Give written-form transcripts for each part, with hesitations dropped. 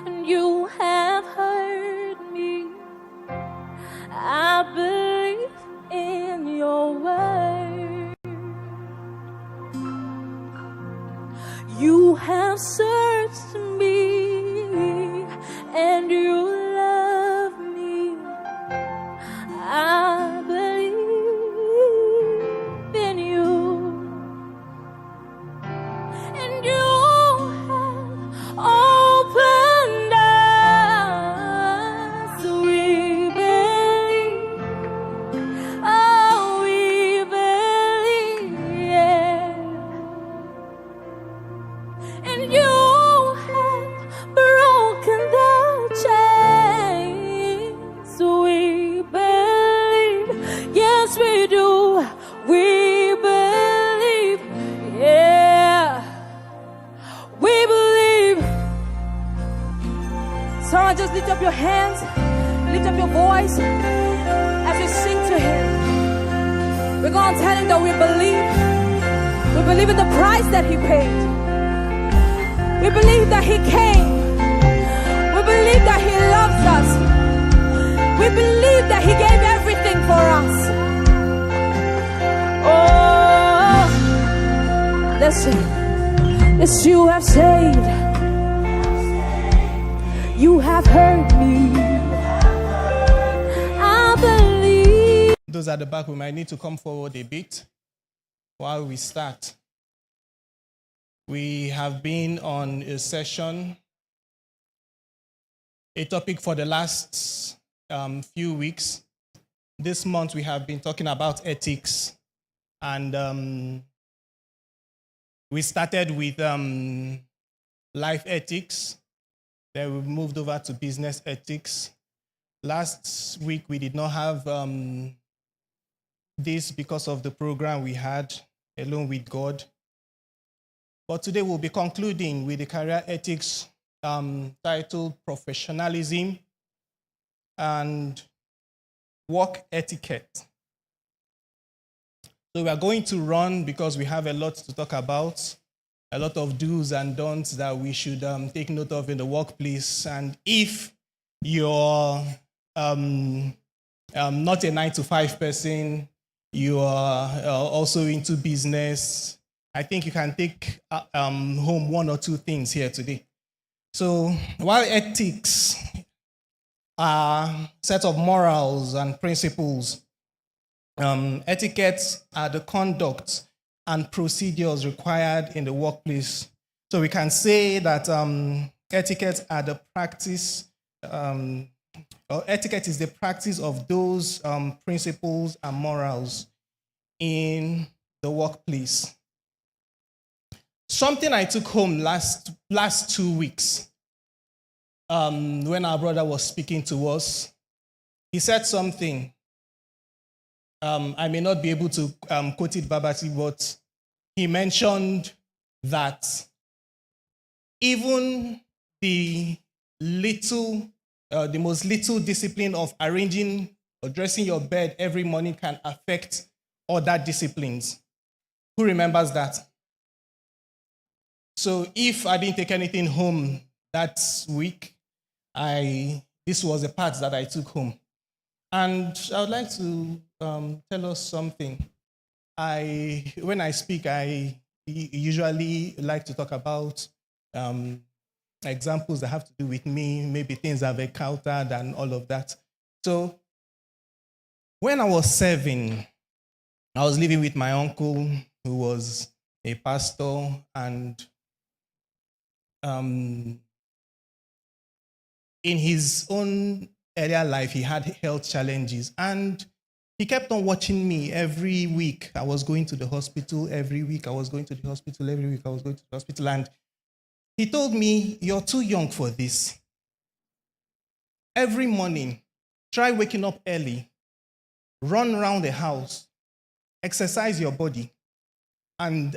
and you have heard me. I believe in your word. You have searched me and you love me. I believe in you, and you have opened us. We believe, oh, we believe, yeah. And you have broken the chains. We believe, yes we do. We believe, yeah. We believe. So just lift up your hands, lift up your voice as you sing to Him. We're going to tell Him that we believe. We believe in the price that He paid. We believe that He came. We believe that He loves us. We believe that He gave everything for us. Oh, listen. Yes, you have saved. You have heard me. I believe. Those at the back, we might need to come forward a bit while we start. We have been on a session, a topic for the last few weeks. This month we have been talking about ethics, and we started with life ethics, then we moved over to business ethics. Last week we did not have this because of the program we had, Alone with God. But today we'll be concluding with the career ethics titled Professionalism and Work Etiquette. So we are going to run because we have a lot to talk about, a lot of do's and don'ts that we should take note of in the workplace. And if you're not a 9-to-5 person, you are also into business, I think you can take home one or two things here today. So while ethics are a set of morals and principles, etiquettes are the conduct and procedures required in the workplace. So we can say that etiquettes are the practice, or etiquette is the practice of those principles and morals in the workplace. Something I took home last 2 weeks, when our brother was speaking to us, he said something. I may not be able to quote it verbatim, but he mentioned that even the most little discipline of arranging or dressing your bed every morning can affect other disciplines. Who remembers that? So if I didn't take anything home that week, this was the part that I took home. And I would like to tell us something. When I speak, I usually like to talk about examples that have to do with me, maybe things I've encountered and all of that. So when I was 7, I was living with my uncle who was a pastor, and in his own earlier life, he had health challenges, and he kept on watching me every week. I was going to the hospital every week. I was going to the hospital every week. I was going to the hospital, and he told me, "You're too young for this. Every morning, try waking up early, run around the house, exercise your body, and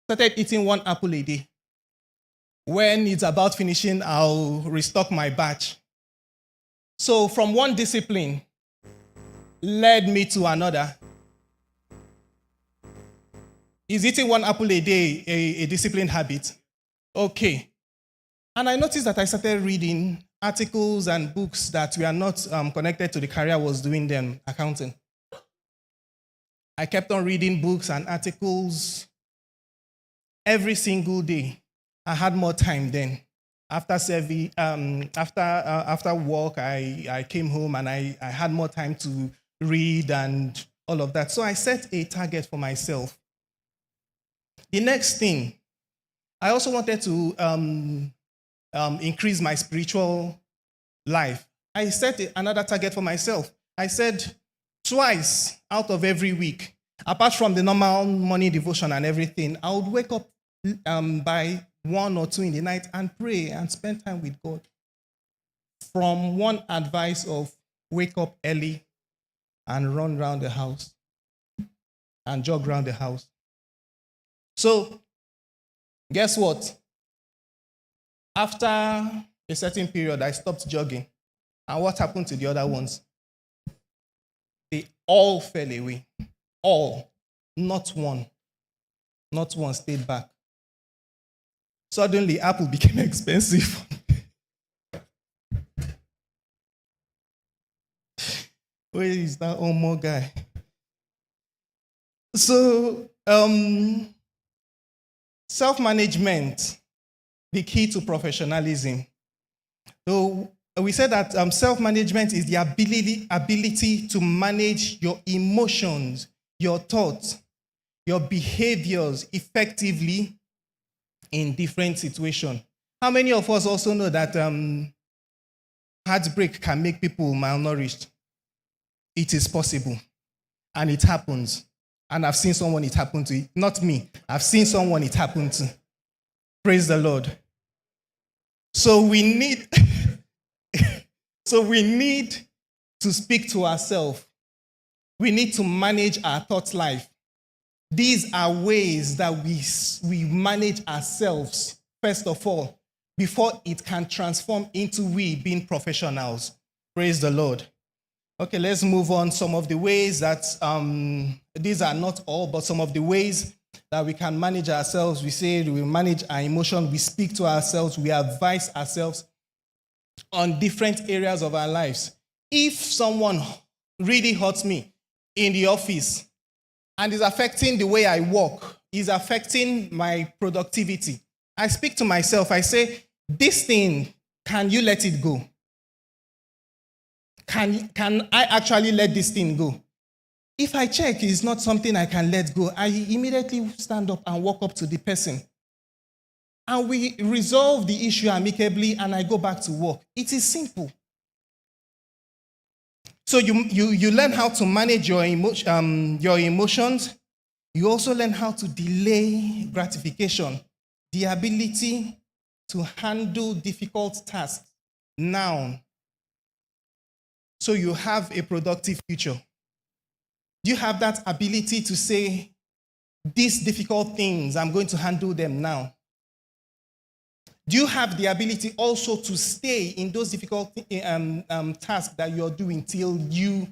started eating 1 apple a day. When it's about finishing, I'll restock my batch. So from one discipline led me to another. Is eating 1 apple a day a disciplined habit? Okay. And I noticed that I started reading articles and books that were not connected to the career I was doing then, accounting. I kept on reading books and articles every single day. I had more time then. After work, I came home and I had more time to read and all of that. So I set a target for myself. The next thing, I also wanted to increase my spiritual life. I set another target for myself. I said twice out of every week, apart from the normal morning devotion and everything, I would wake up by 1 or 2 in the night and pray and spend time with God. From one advice of wake up early and run around the house and jog around the house. So, guess what? After a certain period, I stopped jogging. And what happened to the other ones? They all fell away. All. Not one. Not one stayed back. Suddenly, Apple became expensive. Where is that Omo guy? So, self-management, the key to professionalism. So we said that self-management is the ability to manage your emotions, your thoughts, your behaviors effectively in different situations. How many of us also know that heartbreak can make people malnourished? It is possible, and it happens. And I've seen someone it happen to. Not me. I've seen someone it happen to. Praise the Lord. So we need to speak to ourselves. We need to manage our thought life. These are ways that we manage ourselves, first of all, before it can transform into we being professionals. Praise the Lord. Okay, let's move on. Some of the ways that, these are not all, but some of the ways that we can manage ourselves. We say we manage our emotion, we speak to ourselves, we advise ourselves on different areas of our lives. If someone really hurts me in the office and is affecting the way I work, is affecting my productivity, I speak to myself, I say, this thing, can you let it go? Can I actually let this thing go? If I check it's not something I can let go, I immediately stand up and walk up to the person. And we resolve the issue amicably and I go back to work. It is simple. So you learn how to manage your emotions. You also learn how to delay gratification, the ability to handle difficult tasks now, so you have a productive future. Do you have that ability to say, these difficult things, I'm going to handle them now? Do you have the ability also to stay in those difficult tasks that you're doing till you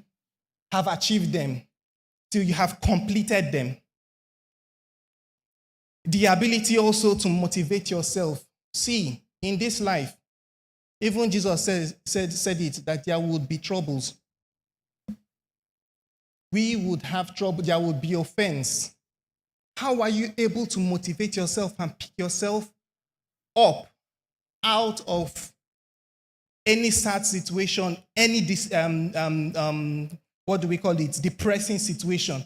have achieved them, till you have completed them? The ability also to motivate yourself. See, in this life, even Jesus said it, that there would be troubles. We would have trouble, there would be offense. How are you able to motivate yourself and pick yourself up out of any sad situation, any depressing situation?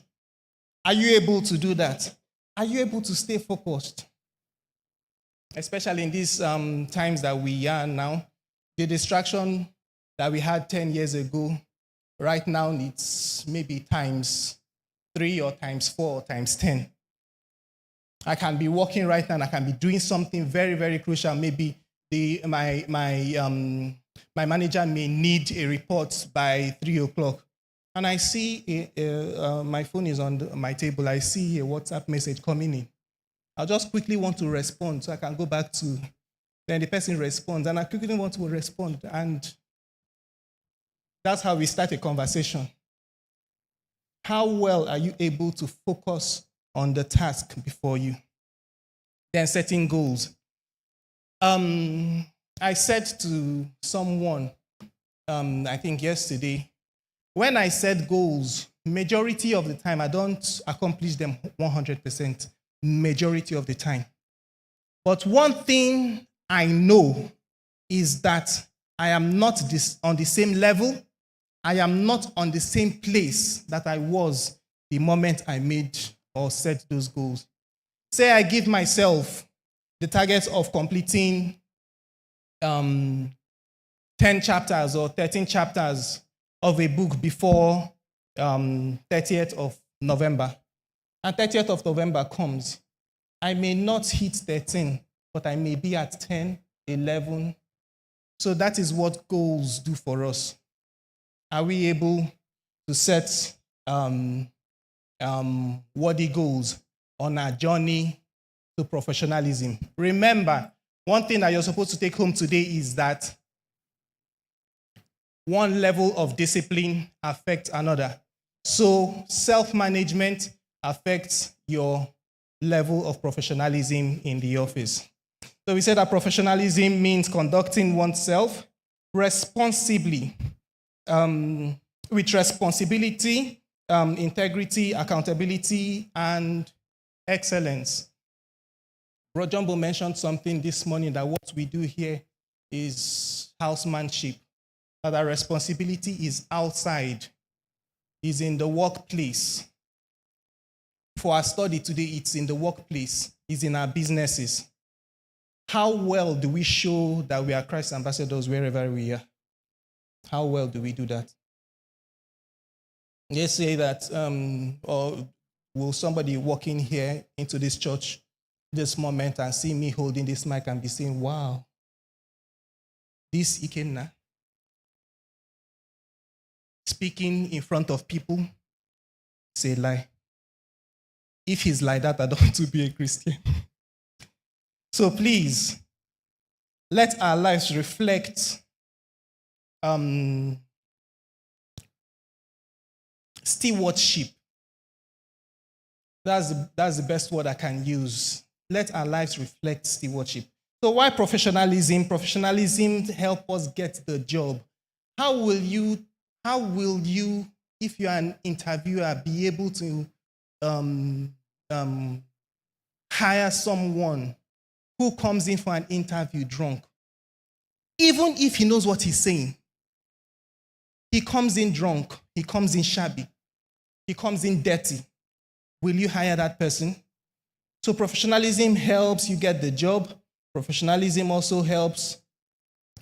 Are you able to do that? Are you able to stay focused? Especially in these times that we are now. The distraction that we had 10 years ago, right now it's maybe times 3 or times 4 or times 10. I can be working right now and I can be doing something very, very crucial. Maybe my manager may need a report by 3 o'clock. And I see, my phone is on my table, I see a WhatsApp message coming in. I'll just quickly want to respond so I can go back to, then the person responds, and I quickly want to respond. And that's how we start a conversation. How well are you able to focus on the task before you? Then setting goals. I said to someone, I think yesterday, when I set goals, majority of the time, I don't accomplish them 100%, majority of the time. But one thing I know is that I am not on the same level. I am not on the same place that I was the moment I made or set those goals. Say I give myself the target of completing 10 chapters or 13 chapters of a book before 30th of November. And 30th of November comes. I may not hit 13, but I may be at 10, 11. So that is what goals do for us. Are we able to set worthy goals on our journey to professionalism? Remember, one thing that you're supposed to take home today is that one level of discipline affects another. So self-management affects your level of professionalism in the office. So we said that professionalism means conducting oneself responsibly, with responsibility, integrity, accountability, and excellence. Bro Jumbo mentioned something this morning that what we do here is housemanship, that our responsibility is outside, is in the workplace. For our study today, it's in the workplace, it's in our businesses. How well do we show that we are Christ ambassadors wherever we are? How well do we do that? They say that, or will somebody walk in here into this church this moment and see me holding this mic and be saying, wow, this Ikenna, speaking in front of people, say lie. If he's like that, I don't want to be a Christian. So please, let our lives reflect stewardship. That's the best word I can use. Let our lives reflect stewardship. So why professionalism? Professionalism helps us get the job. How will you, if you're an interviewer, be able to hire someone who comes in for an interview drunk? Even if he knows what he's saying, he comes in drunk, he comes in shabby, he comes in dirty. Will you hire that person? So professionalism helps you get the job. Professionalism also helps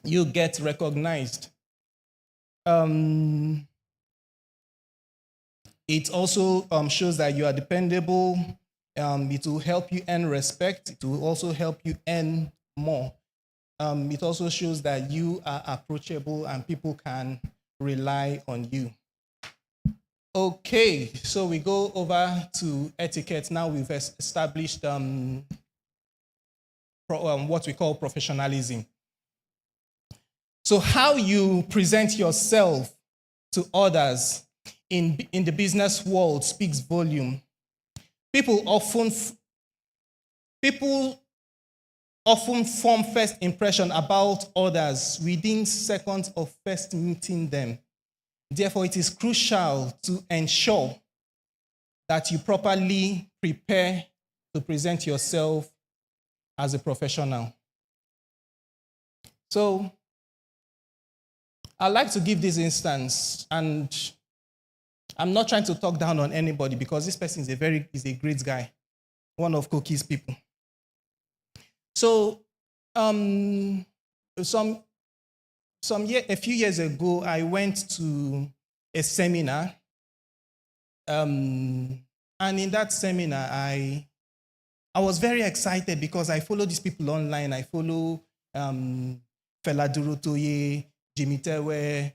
you get recognized. It also shows that you are dependable. It will help you earn respect. It will also help you earn more. It also shows that you are approachable and people can rely on you. Okay, so we go over to etiquette. Now we've established what we call professionalism. So how you present yourself to others in the business world speaks volume. People often form first impression about others within seconds of first meeting them. Therefore, it is crucial to ensure that you properly prepare to present yourself as a professional. So, I'd like to give this instance, and I'm not trying to talk down on anybody because this person is a great guy, one of Koki's people. So, a few years ago, I went to a seminar, and in that seminar, I was very excited because I follow these people online. I follow Fela Durotoye, Jimmy Tewe,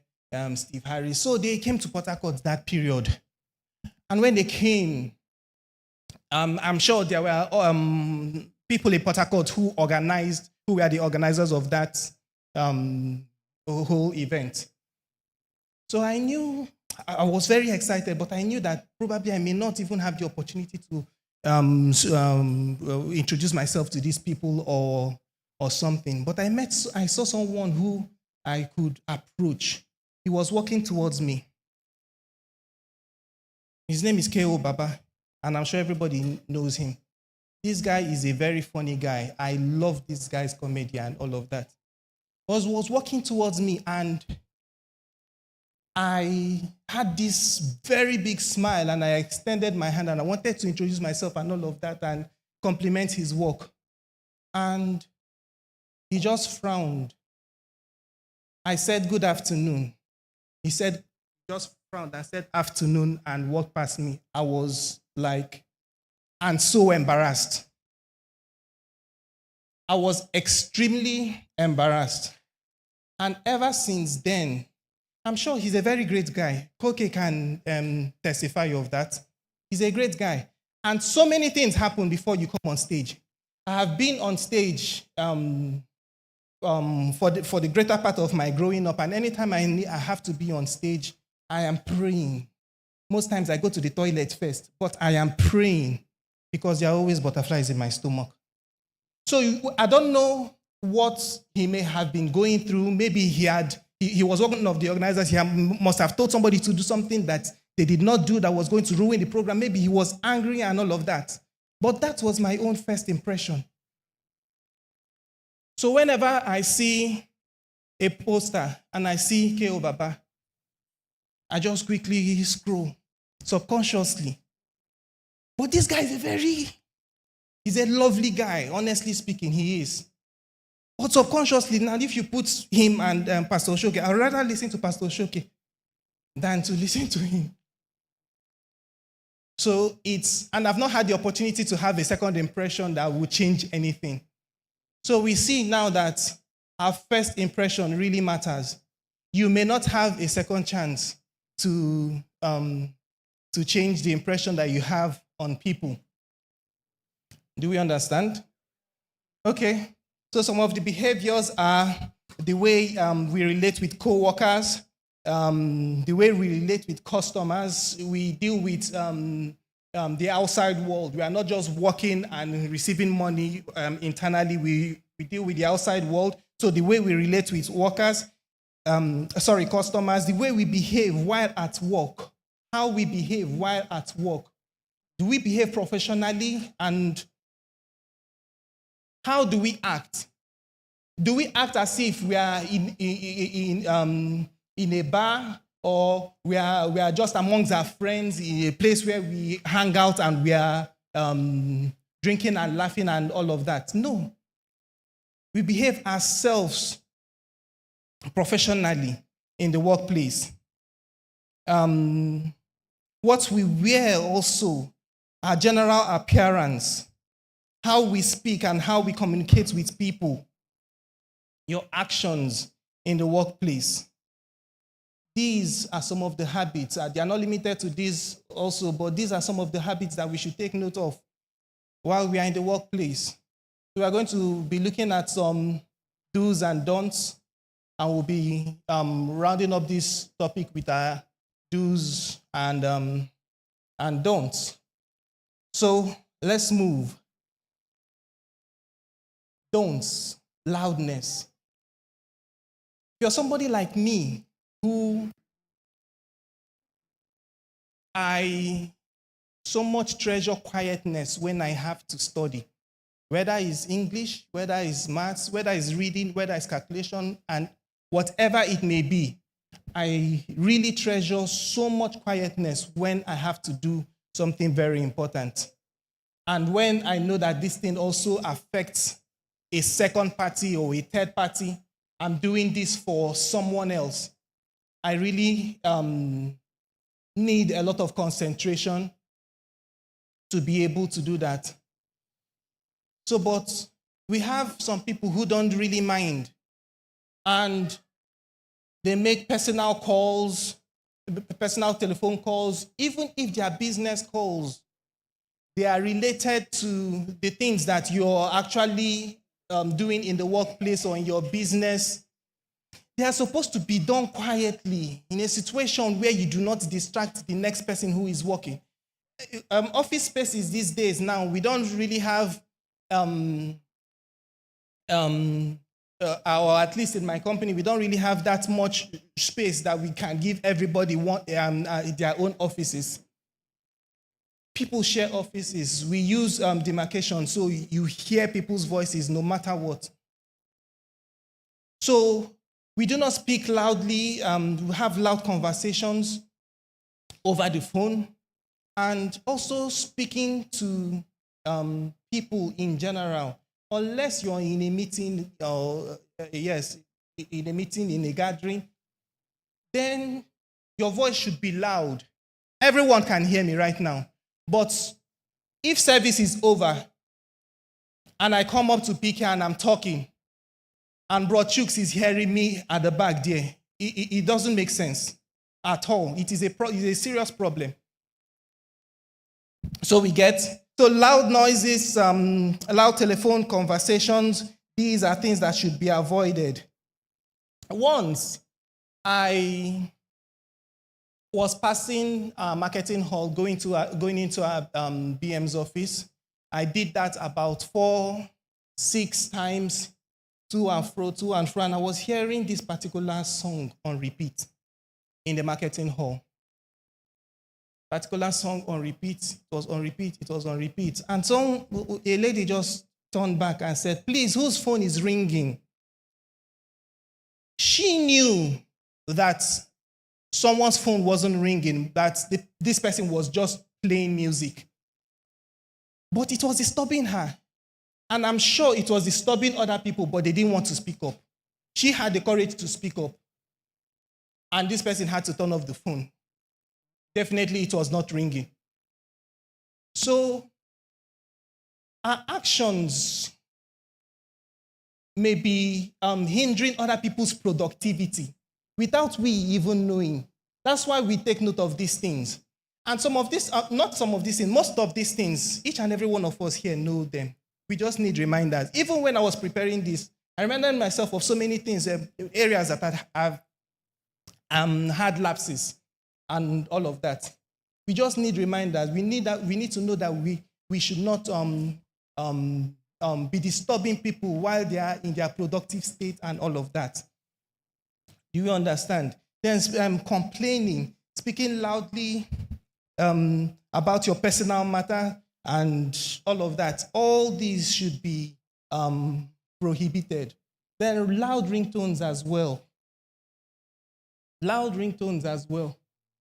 Steve Harris. So they came to Port Harcourt that period. And when they came, I'm sure there were people in Port Harcourt who were the organizers of that whole event. So I knew, I was very excited, but I knew that probably I may not even have the opportunity to introduce myself to these people or something. But I saw someone who I could approach. He was walking towards me. His name is K.O. Baba, and I'm sure everybody knows him. This guy is a very funny guy. I love this guy's comedy and all of that. He was walking towards me, and I had this very big smile, and I extended my hand, and I wanted to introduce myself and all of that and compliment his work. And he just frowned. I said, "Good afternoon." He said, just frowned and said, "Afternoon," and walked past me. I was like, and so embarrassed. I was extremely embarrassed. And ever since then, I'm sure he's a very great guy. Koke can testify of that. He's a great guy. And so many things happen before you come on stage. I have been on stage for the greater part of my growing up, and anytime I have to be on stage, I am praying. Most times I go to the toilet first, but I am praying because there are always butterflies in my stomach. So I don't know what he may have been going through. Maybe he was one of the organizers. He must have told somebody to do something that they did not do that was going to ruin the program. Maybe he was angry and all of that. But that was my own first impression. So whenever I see a poster and I see K.O. Baba, I just quickly scroll subconsciously. But this guy is he's a lovely guy, honestly speaking, he is. But subconsciously, now if you put him and Pastor Oshoke, I'd rather listen to Pastor Oshoke than to listen to him. So and I've not had the opportunity to have a second impression that would change anything. So we see now that our first impression really matters. You may not have a second chance to change the impression that you have on people. Do we understand? Okay. So some of the behaviors are the way we relate with co-workers, the way we relate with customers. We deal with the outside world. We are not just working and receiving money internally. We deal with the outside world. So the way we relate with customers, the way we behave while at work, how we behave while at work. Do we behave professionally, and how do we act? Do we act as if we are in a bar, or we are just amongst our friends in a place where we hang out and we are drinking and laughing and all of that? No. We behave ourselves professionally in the workplace. What we wear also, our general appearance, how we speak and how we communicate with people, your actions in the workplace. These are some of the habits. They are not limited to these also, but these are some of the habits that we should take note of while we are in the workplace. We are going to be looking at some do's and don'ts, and we'll be rounding up this topic with our do's and don'ts. So let's move. Don'ts, loudness. If you're somebody like me who I so much treasure quietness when I have to study, whether it's English, whether it's maths, whether it's reading, whether it's calculation, and whatever it may be, I really treasure so much quietness when I have to do something very important. And when I know that this thing also affects a second party or a third party, I'm doing this for someone else, I really need a lot of concentration to be able to do that. So, but we have some people who don't really mind, and they make personal calls, personal telephone calls, even if they are business calls. They are related to the things that you're actually doing in the workplace or in your business. They are supposed to be done quietly in a situation where you do not distract the next person who is working. Office spaces these days now, we don't really have, or at least in my company, we don't really have that much space that we can give everybody their own offices. People share offices. We use demarcation, so you hear people's voices no matter what. So we do not speak loudly. We have loud conversations over the phone, and also speaking to people in general, unless you're in a meeting, in a meeting, in a gathering, then your voice should be loud. Everyone can hear me right now. But if service is over and I come up to PK and I'm talking, and Bro Chooks is hearing me at the back there, it doesn't make sense at all. It is a serious problem. So loud noises, loud telephone conversations, these are things that should be avoided. Once I was passing marketing hall, going into our BM's office. I did that about 4-6 times, to and fro, and I was hearing this particular song on repeat in the marketing hall. Particular song on repeat, it was on repeat. And a lady just turned back and said, "Please, whose phone is ringing?" She knew that someone's phone wasn't ringing, that this person was just playing music. But it was disturbing her. And I'm sure it was disturbing other people, but they didn't want to speak up. She had the courage to speak up. And this person had to turn off the phone. Definitely it was not ringing. So our actions may be hindering other people's productivity without we even knowing. That's why we take note of these things. And most of these things, each and every one of us here know them. We just need reminders. Even when I was preparing this, I reminded myself of so many things, areas that I've had lapses and all of that. We just need reminders. We need to know that we should not be disturbing people while they are in their productive state and all of that. Do you understand? Then complaining, speaking loudly about your personal matter and all of that. All these should be prohibited. Then loud ringtones as well.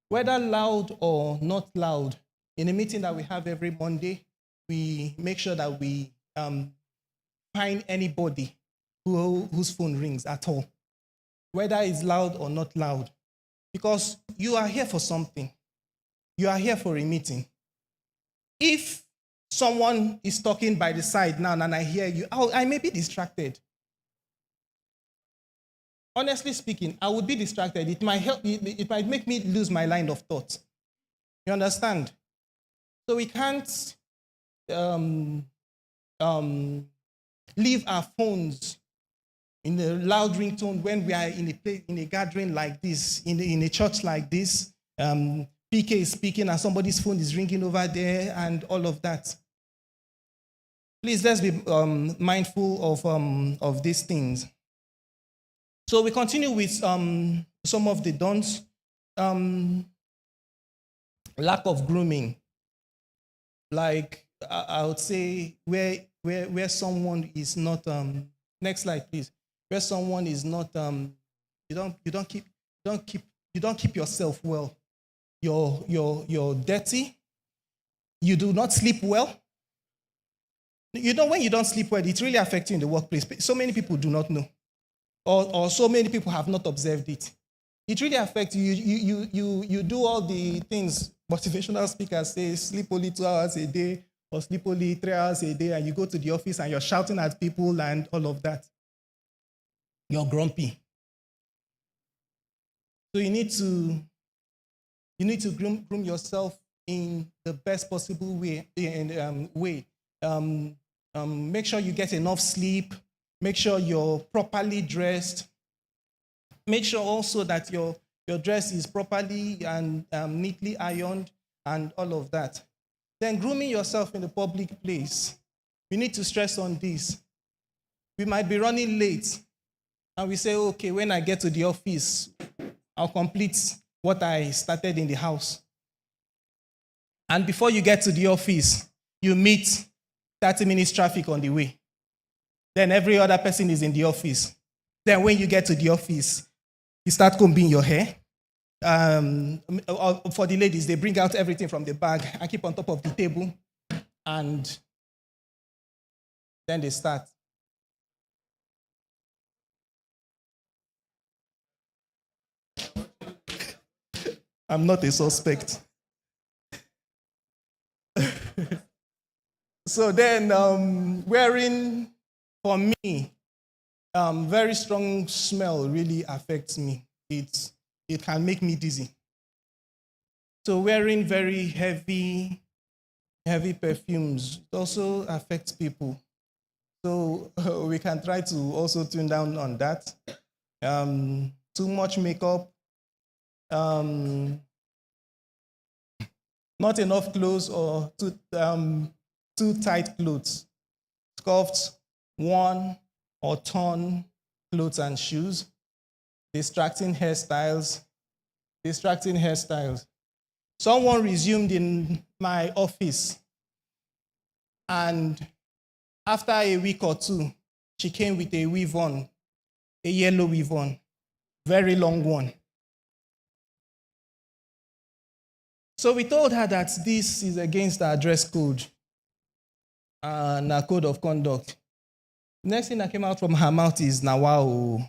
Whether loud or not loud, in a meeting that we have every Monday, we make sure that we find anybody whose phone rings at all, whether it's loud or not loud, because you are here for something. You are here for a meeting. If someone is talking by the side now and I hear you, I may be distracted. Honestly speaking, I would be distracted. It might make me lose my line of thought. You understand? So we can't leave our phones in a loud ringtone when we are in a gathering like this, in a church like this. PK is speaking and somebody's phone is ringing over there and all of that. Please, let's be mindful of these things. So we continue with some of the don'ts. Lack of grooming. Like I would say where someone is not next slide please. Where someone is not you don't keep yourself well. You're dirty. You do not sleep well. You know, when you don't sleep well, it really affects you in the workplace. So many people do not know. Or so many people have not observed it. It really affects you. You do all the things motivational speakers say, sleep only 2 hours a day or sleep only 3 hours a day, and you go to the office and you're shouting at people and all of that. You're grumpy. So you need to groom yourself in the best possible way. Make sure you get enough sleep. Make sure you're properly dressed. Make sure also that your dress is properly and neatly ironed and all of that. Then grooming yourself in the public place. We need to stress on this. We might be running late and we say, okay, when I get to the office, I'll complete what I started in the house. And before you get to the office, you meet 30 minutes traffic on the way. Then every other person is in the office. Then when you get to the office, you start combing your hair. For the ladies, they bring out everything from the bag and keep on top of the table. And then they start. I'm not a suspect. So then wearing, for me, very strong smell really affects me. It can make me dizzy. So wearing very heavy perfumes also affects people. So we can try to also tune down on that. Too much makeup, not enough clothes or too tight clothes, scuffed, worn or torn clothes and shoes, distracting hairstyles. Someone resumed in my office, and after a week or two, she came with a weave on, a yellow weave on, very long one. So we told her that this is against our dress code and our code of conduct. Next thing that came out from her mouth is, now wow,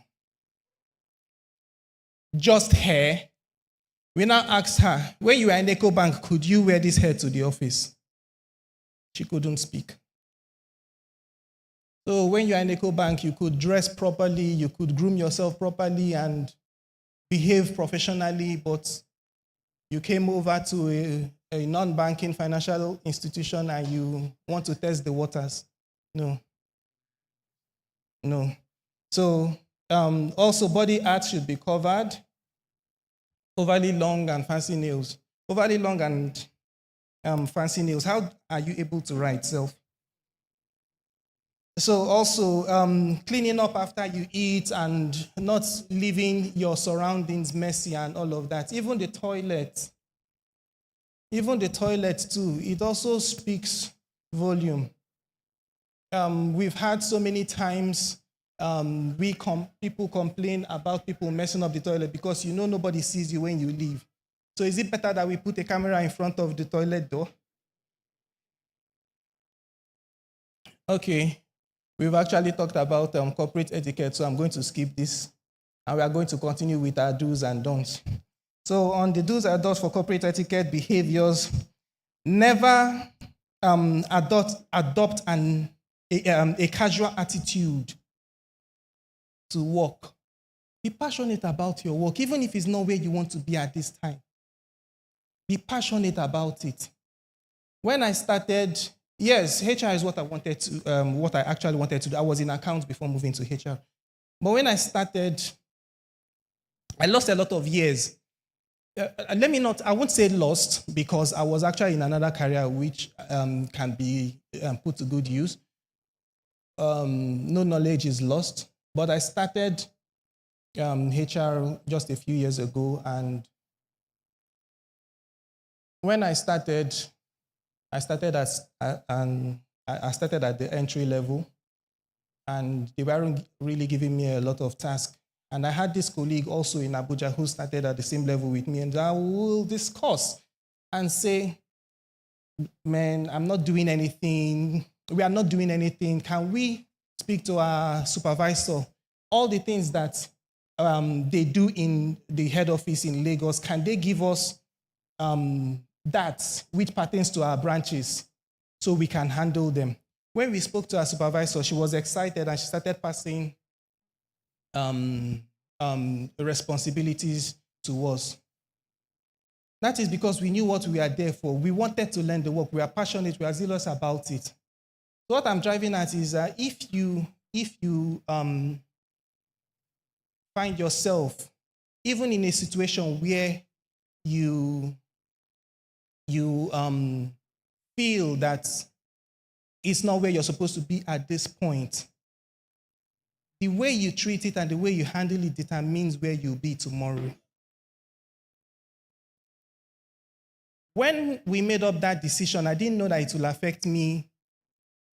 just hair. We now asked her, when you were in EcoBank, could you wear this hair to the office? She couldn't speak. So when you are in EcoBank, you could dress properly, you could groom yourself properly and behave professionally, but you came over to a non-banking financial institution and you want to test the waters. No. So also body art should be covered. Overly long and fancy nails. Overly long and fancy nails. How are you able to write self? So also cleaning up after you eat and not leaving your surroundings messy and all of that. Even the toilet too, it also speaks volume. We've had so many times people complain about people messing up the toilet because nobody sees you when you leave. So is it better that we put a camera in front of the toilet door? Okay, we've actually talked about corporate etiquette, so I'm going to skip this. And we are going to continue with our do's and don'ts. So on the do's and don'ts for corporate etiquette behaviors, never adopt a casual attitude to work. Be passionate about your work, even if it's not where you want to be at this time. Be passionate about it. When I started, yes, HR is what I actually wanted to do. I was in accounts before moving to HR. But when I started, I lost a lot of years. I won't say lost, because I was actually in another career which can be put to good use. No knowledge is lost. But I started HR just a few years ago, and when I started at the entry level, and they weren't really giving me a lot of tasks. And I had this colleague also in Abuja who started at the same level with me, and I will discuss and say, man, I'm not doing anything. We are not doing anything. Can we speak to our supervisor? All the things that they do in the head office in Lagos, can they give us that which pertains to our branches so we can handle them? When we spoke to our supervisor, she was excited and she started passing responsibilities to us. That is because we knew what we were there for. We wanted to learn the work. We are passionate. We are zealous about it. So what I'm driving at is if you find yourself even in a situation where you feel that it's not where you're supposed to be at this point, the way you treat it and the way you handle it determines where you'll be tomorrow. When we made up that decision, I didn't know that it will affect me,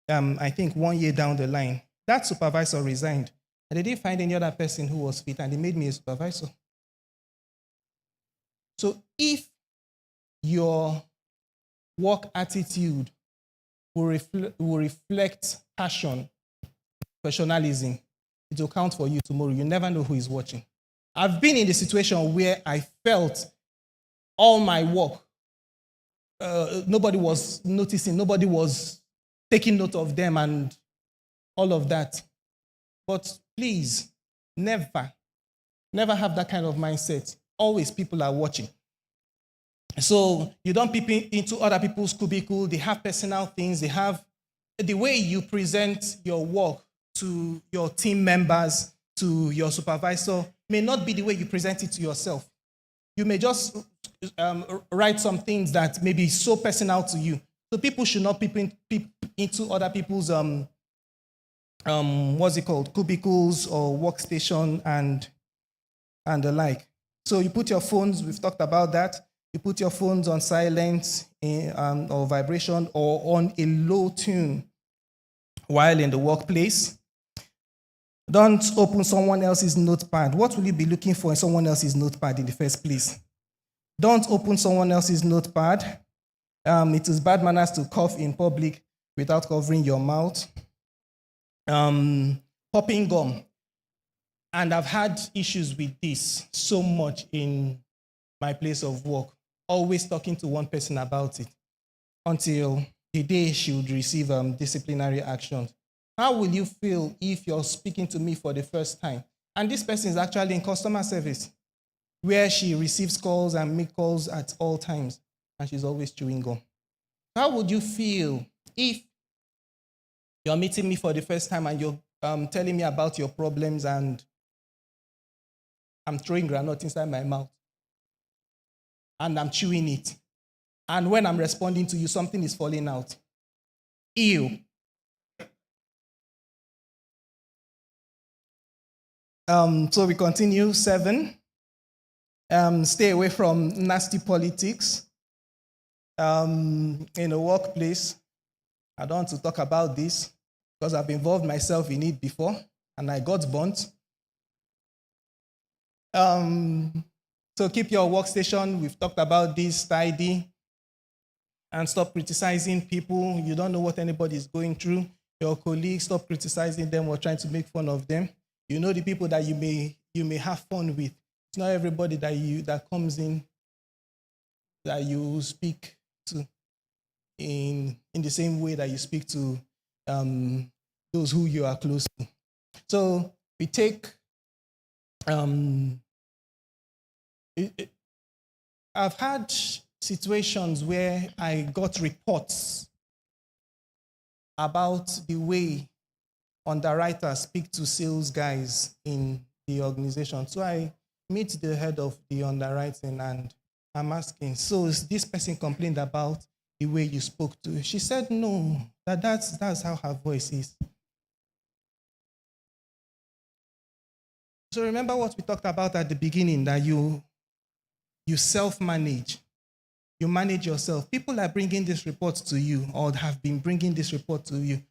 I think 1 year down the line. That supervisor resigned, and they didn't find any other person who was fit, and they made me a supervisor. So if your work attitude will reflect passion, professionalism, it will count for you tomorrow. You never know who is watching. I've been in the situation where I felt all my work, nobody was noticing, nobody was taking note of them and all of that. But please, never have that kind of mindset. Always people are watching. So you don't peep into other people's cubicle. They have personal things. They have the way you present your work to your team members, to your supervisor, may not be the way you present it to yourself. You may just write some things that may be so personal to you. So people should not peep into other people's cubicles or workstation and the like. So you put your phones, we've talked about that. You put your phones on silent or vibration or on a low tune while in the workplace. Don't open someone else's notepad. What will you be looking for in someone else's notepad in the first place? Don't open someone else's notepad. It is bad manners to cough in public without covering your mouth. Popping gum. And I've had issues with this so much in my place of work. Always talking to one person about it until the day she would receive disciplinary action. How will you feel if you're speaking to me for the first time? And this person is actually in customer service, where she receives calls and makes calls at all times, and she's always chewing gum. How would you feel if you're meeting me for the first time and you're telling me about your problems and I'm throwing granite inside my mouth and I'm chewing it, and when I'm responding to you, something is falling out? Ew. So we continue. 7, stay away from nasty politics. In a workplace, I don't want to talk about this because I've involved myself in it before and I got burnt. So keep your workstation, we've talked about this, tidy, and stop criticizing people. You don't know what anybody is going through. Your colleagues, stop criticizing them or trying to make fun of them. You know the people that you may have fun with. It's not everybody that comes in that you speak to in the same way that you speak to those who you are close to. So we take I've had situations where I got reports about the way underwriters speak to sales guys in the organization. So I meet the head of the underwriting and I'm asking, so this person complained about the way you spoke to her? She said no, that's how her voice is. So remember what we talked about at the beginning, that you self-manage. You manage yourself. People are bringing this report to you or have been bringing this report to you.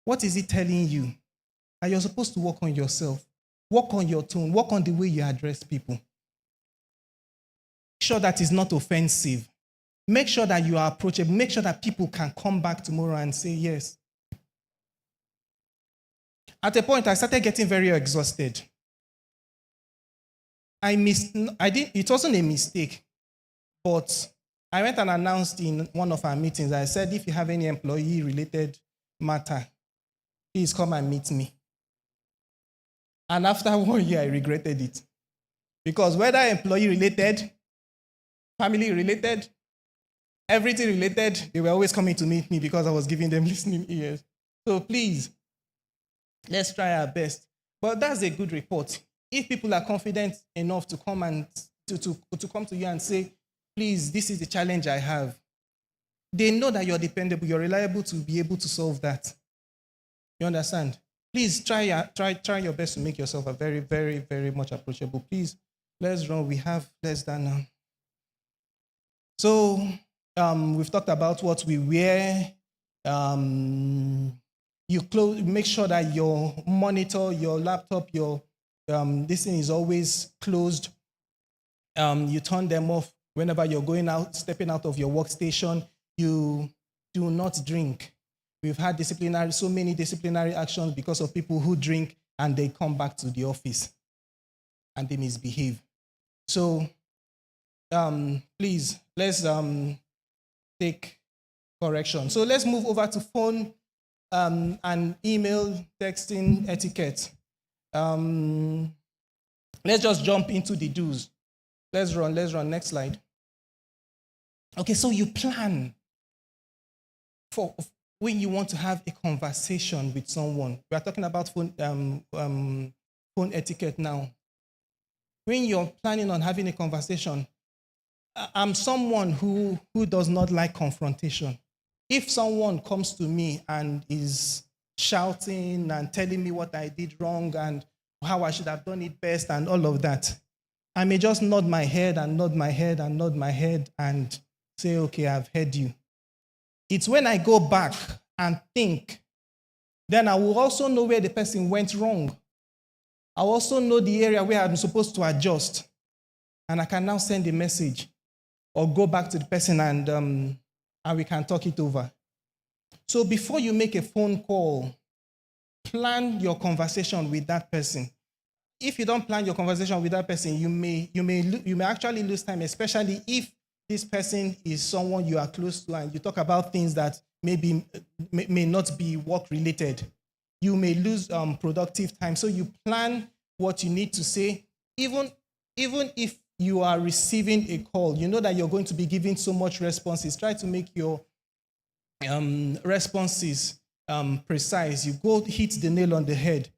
What is it telling you? That you're supposed to work on yourself. Work on your tone. Work on the way you address people. Make sure that it's not offensive. Make sure that you are approachable. Make sure that people can come back tomorrow and say yes. At a point, I started getting very exhausted. It wasn't a mistake, but I went and announced in one of our meetings, I said, if you have any employee-related matter, please come and meet me. And after 1 year, I regretted it. Because whether employee-related family related, everything related, they were always coming to meet me because I was giving them listening ears. So please, let's try our best. But that's a good report. If people are confident enough to come and to come to you and say, please, this is the challenge I have, they know that you're dependable, you're reliable to be able to solve that. You understand? Please try your best to make yourself a very, very, very much approachable. Please, let's run. We have less than now. So we've talked about what we wear. Make sure that your monitor, your laptop, your this thing is always closed. You turn them off whenever you're going out, stepping out of your workstation. You do not drink. We've had so many disciplinary actions because of people who drink and they come back to the office and they misbehave. So please, let's take correction. So let's move over to phone and email texting etiquette. Let's just jump into the do's. Let's run. Next slide. Okay, so you plan for when you want to have a conversation with someone. We are talking about phone etiquette now. When you're planning on having a conversation, I'm someone who does not like confrontation. If someone comes to me and is shouting and telling me what I did wrong and how I should have done it best and all of that, I may just nod my head and say, okay, I've heard you. It's when I go back and think, then I will also know where the person went wrong. I will also know the area where I'm supposed to adjust. And I can now send a message or go back to the person and we can talk it over. So before you make a phone call, plan your conversation with that person. If you don't plan your conversation with that person, you may actually lose time, especially if this person is someone you are close to and you talk about things that may not be work-related. You may lose productive time. So you plan what you need to say. Even if you are receiving a call, you know that you're going to be giving so much responses. Try to make your responses precise. You go hit the nail on the head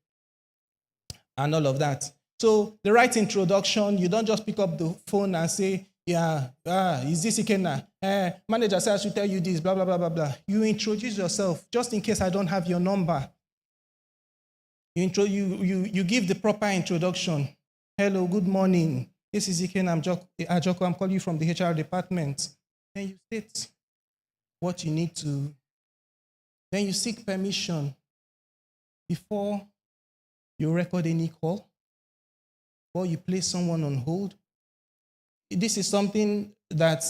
and all of that. So the right introduction, you don't just pick up the phone and say, is this Ikenna? Manager says I should tell you this, blah, blah, blah, blah, blah. You introduce yourself, just in case I don't have your number. You give the proper introduction. Hello, good morning. This is Ikenna Ajoko. I'm calling you from the HR department. Then you state what you need to. Then you seek permission before you record any call or you place someone on hold. This is something that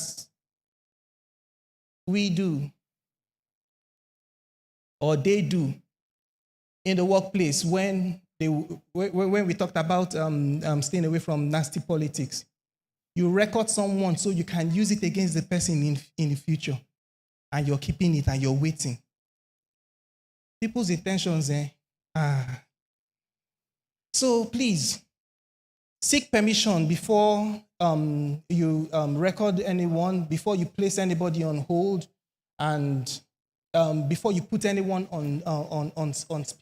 we do or they do in the workplace when we talked about staying away from nasty politics. You record someone so you can use it against the person in the future, and you're keeping it and you're waiting. People's intentions, So please, seek permission before you record anyone, before you place anybody on hold, and before you put anyone on speaker.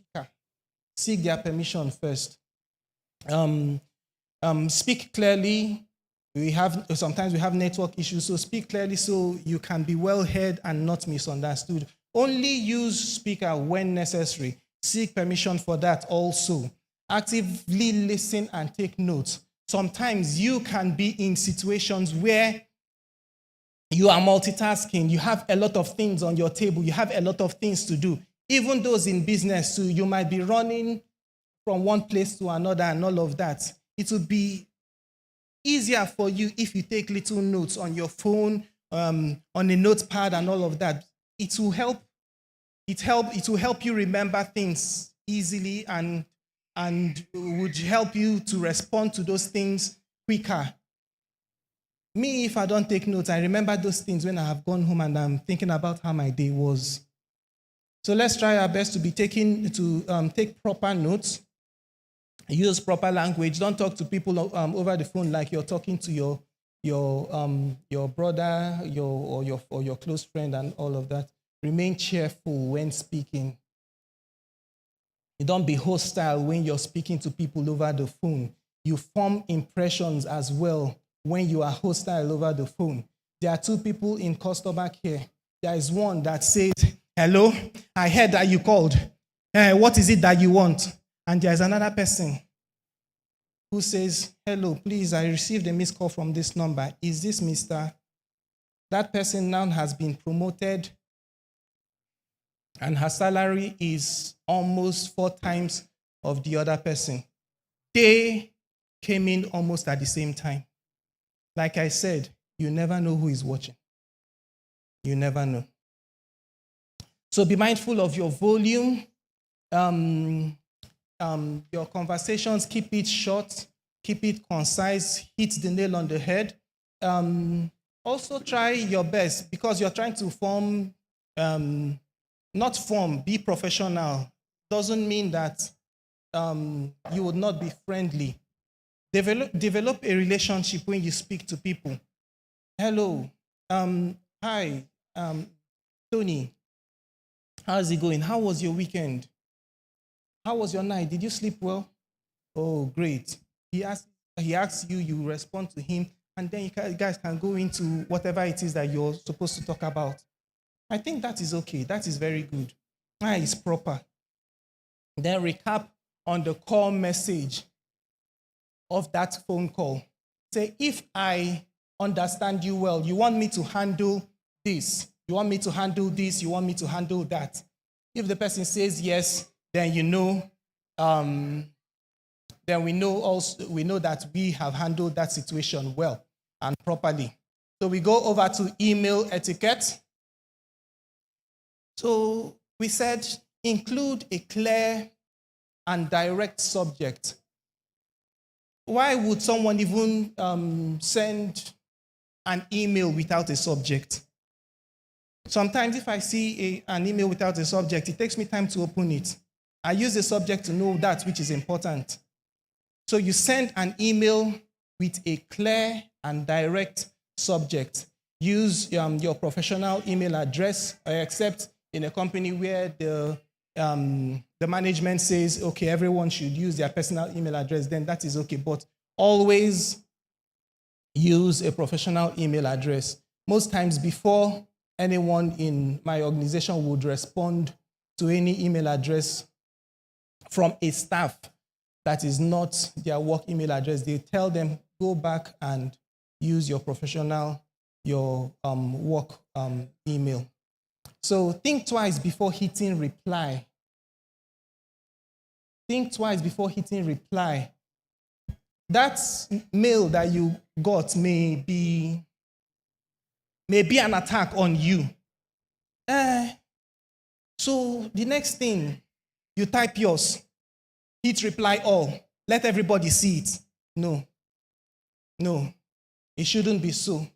Seek their permission first. Speak clearly. Sometimes we have network issues, so speak clearly so you can be well heard and not misunderstood. Only use speaker when necessary. Seek permission for that also. Actively listen and take notes. Sometimes you can be in situations where you are multitasking. You have a lot of things on your table. You have a lot of things to do. Even those in business too, you might be running from one place to another and all of that. It will be easier for you if you take little notes on your phone, on a notepad and all of that. It will help you remember things easily and would help you to respond to those things quicker. Me, if I don't take notes, I remember those things when I have gone home and I'm thinking about how my day was. So let's try our best to take proper notes, use proper language. Don't talk to people over the phone like you're talking to your your brother, your close friend, and all of that. Remain cheerful when speaking. You don't be hostile when you're speaking to people over the phone. You form impressions as well when you are hostile over the phone. There are two people in customer care. There is one that says, "Hello, I heard that you called. What is it that you want?" And there is another person who says, "Hello, please, I received a missed call from this number. Is this Mr.?" That person now has been promoted and her salary is almost 4 times of the other person. They came in almost at the same time. Like I said, you never know who is watching. You never know. So be mindful of your volume. Your conversations, keep it short, keep it concise, hit the nail on the head. Also try your best because you're trying to be professional. Doesn't mean that you would not be friendly. Develop a relationship when you speak to people. Hello, hi, Tony, how's it going? How was your weekend? How was your night? Did you sleep well? Oh, great. He asks you, you respond to him, and then you guys can go into whatever it is that you're supposed to talk about. I think that is okay. That is very good. That is proper. Then recap on the call message of that phone call. Say, if I understand you well, you want me to handle this. You want me to handle this. You want me to handle that. If the person says yes, then you know, then we know that we have handled that situation well and properly. So we go over to email etiquette. So we said include a clear and direct subject. Why would someone even send an email without a subject? Sometimes if I see an email without a subject, it takes me time to open it. I use the subject to know that which is important. So you send an email with a clear and direct subject. Use your professional email address, except in a company where the management says, okay, everyone should use their personal email address, then that is okay. But always use a professional email address. Most times before anyone in my organization would respond to any email address from a staff that is not their work email address, they tell them, go back and use your professional, your work email. So think twice before hitting reply. Think twice before hitting reply. That mail that you got may be an attack on you. So the next thing, you type yours, hit reply all, let everybody see it. No, it shouldn't be so.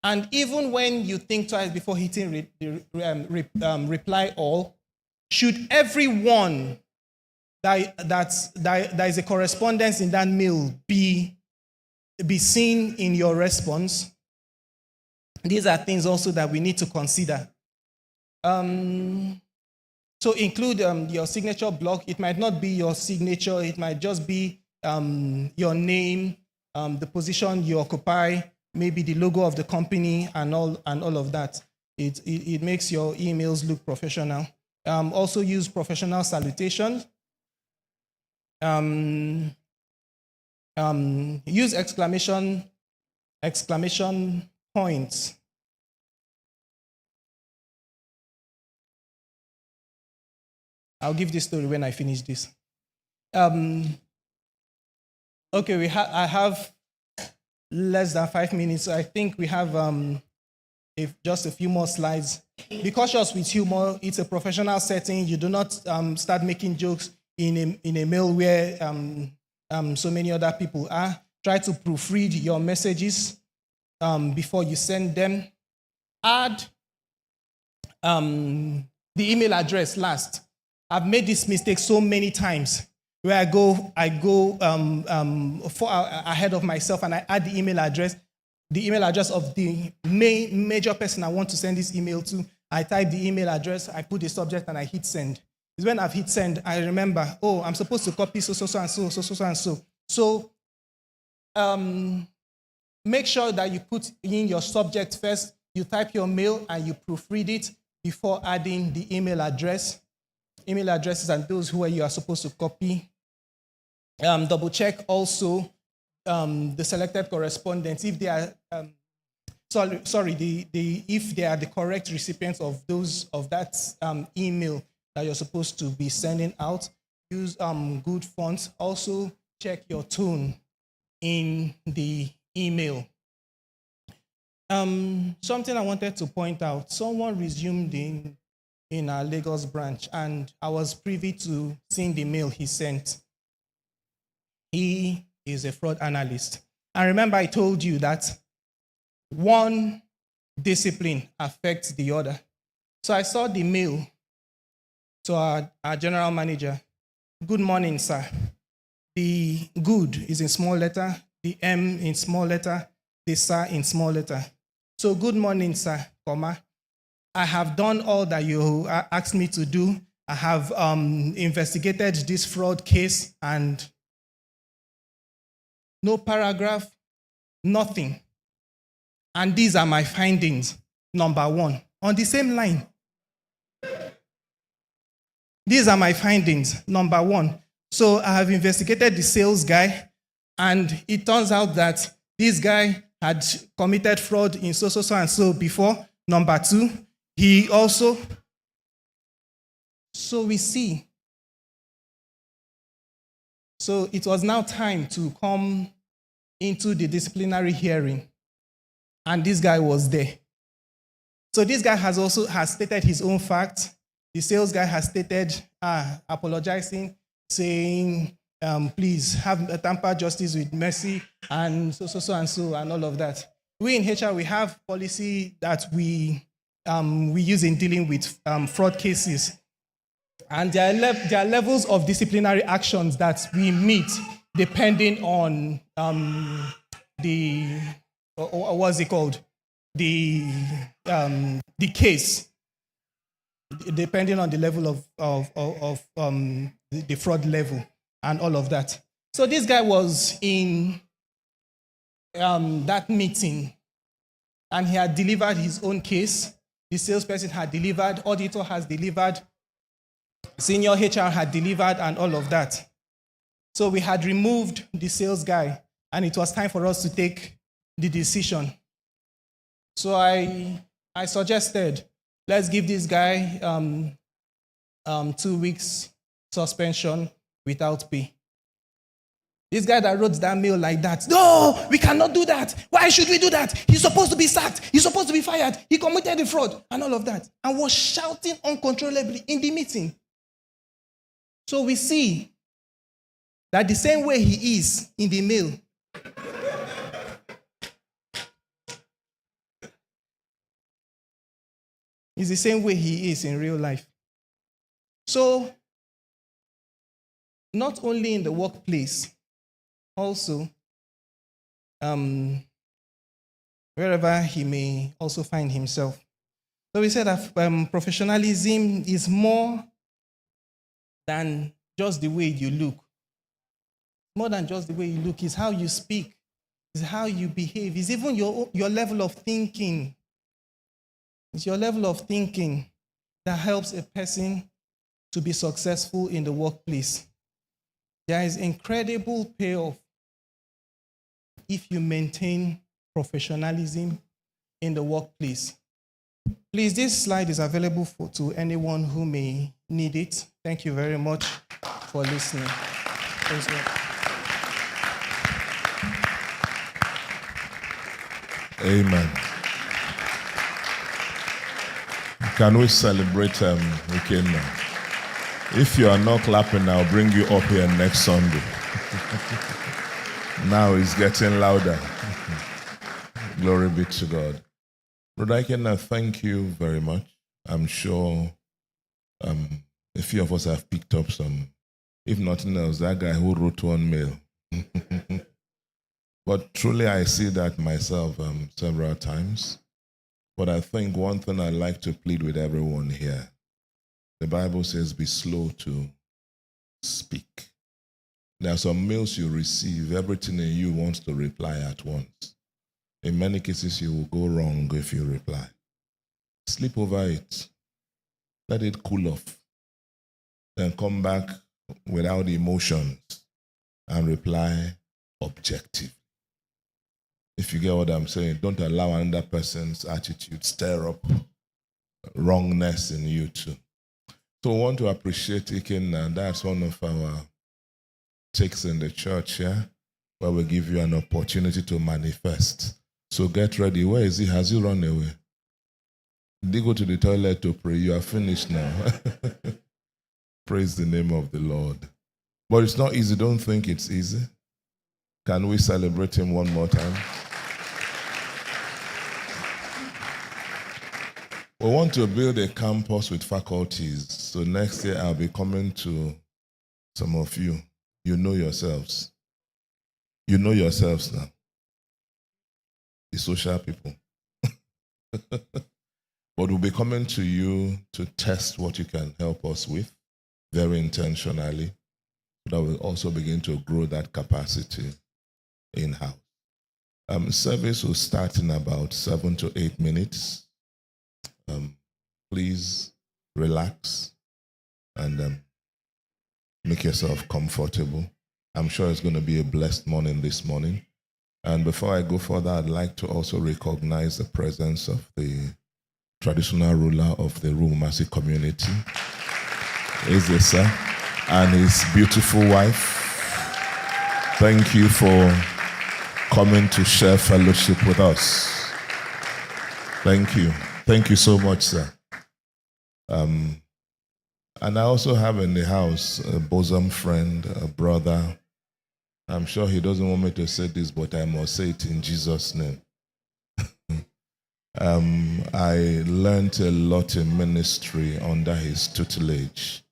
And even when you think twice before hitting reply all, should everyone that is a correspondence in that mail be seen in your response? These are things also that we need to consider. So include your signature block. It might not be your signature. It might just be your name, the position you occupy, maybe the logo of the company, and all of that. It makes your emails look professional. Also use professional salutation. Use exclamation points. I'll give this story when I finish this. Okay, I have less than 5 minutes, so I think we have just a few more slides. Be cautious with humor. It's a professional setting. You do not start making jokes in a mail where so many other people are. Try to proofread your messages before you send them. Add the email address last. I've made this mistake so many times where I go ahead of myself and I add the email address. the email address of the major person I want to send this email to. I type the email address, I put the subject, and I hit send. It's when I've hit send, I remember, oh, I'm supposed to copy so and so. So make sure that you put in your subject first, you type your mail, and you proofread it before adding the email addresses and those who you are supposed to copy. Double check also the selected correspondents if they are if they are the correct recipients of that email that you're supposed to be sending out. Use good fonts. Also check your tone in the email. Something I wanted to point out. Someone resumed in our Lagos branch, and I was privy to seeing the mail he sent. He is a fraud analyst. And remember, I told you that one discipline affects the other. So I saw the mail to our general manager. Good morning, sir. The good is in small letter, the M in small letter, the sir in small letter. So good morning, sir, comma. I have done all that you asked me to do. I have investigated this fraud case, and no paragraph, nothing. And these are my findings. Number one, on the same line. These are my findings. Number one. So I have investigated the sales guy, and it turns out that this guy had committed fraud in so and so before. Number two, he also. So we see. So it was now time to come into the disciplinary hearing, and this guy was there. So this guy has stated his own facts. The sales guy has stated, apologizing, saying, please have a tamper justice with mercy, and so and all of that. We in HR, we have policy that we use in dealing with fraud cases. And there are levels of disciplinary actions that we meet depending on what's it called? The case, depending on the level of the fraud level and all of that. So this guy was in that meeting, and he had delivered his own case. The salesperson had delivered, auditor has delivered, senior HR had delivered, and all of that. So we had removed the sales guy, and it was time for us to take the decision. So I suggested, let's give this guy 2 weeks suspension without pay. This guy that wrote that mail like that, no, we cannot do that. Why should we do that? He's supposed to be sacked. He's supposed to be fired. He committed the fraud and all of that, and was shouting uncontrollably in the meeting. So we see that the same way he is in the mail, is the same way he is in real life. So, not only in the workplace, also, wherever he may also find himself. So we said that professionalism is more than just the way you look. More than just the way you look. It's how you speak. It's how you behave. It's even your level of thinking. It's your level of thinking that helps a person to be successful in the workplace. There is incredible payoff if you maintain professionalism in the workplace. Please, this slide is available to anyone who may need it. Thank you very much for listening. Praise God. Amen. Can we celebrate weekend now? If you are not clapping, I'll bring you up here next Sunday. Now it's getting louder. Glory be to God. Brother Ikenna, thank you very much. I'm sure a few of us have picked up some, if nothing else, that guy who wrote one mail. But truly, I see that myself several times. But I think one thing I'd like to plead with everyone here, the Bible says, be slow to speak. There are some mails you receive, everything in you wants to reply at once. In many cases, you will go wrong if you reply. Sleep over it. Let it cool off. Then come back without emotions and reply objective. If you get what I'm saying, don't allow another person's attitude stir up wrongness in you too. So I want to appreciate Ticc, and that's one of our takes in the church here, where we give you an opportunity to manifest. So get ready. Where is he? Has he run away? Did he go to the toilet to pray? You are finished now. Praise the name of the Lord. But it's not easy. Don't think it's easy. Can we celebrate him one more time? We want to build a campus with faculties. So next year I'll be coming to some of you. You know yourselves. You know yourselves now. The social people. But we'll be coming to you to test what you can help us with very intentionally, so that we'll also begin to grow that capacity in-house. Service will start in about 7 to 8 minutes. Please relax and make yourself comfortable. I'm sure it's going to be a blessed morning this morning. And before I go further, I'd like to also recognize the presence of the traditional ruler of the Rumasi community, Eze, and his beautiful wife. Thank you for coming to share fellowship with us. Thank you. Thank you so much, sir. And I also have in the house a bosom friend, a brother. I'm sure he doesn't want me to say this, but I must say it in Jesus' name. I learned a lot in ministry under his tutelage.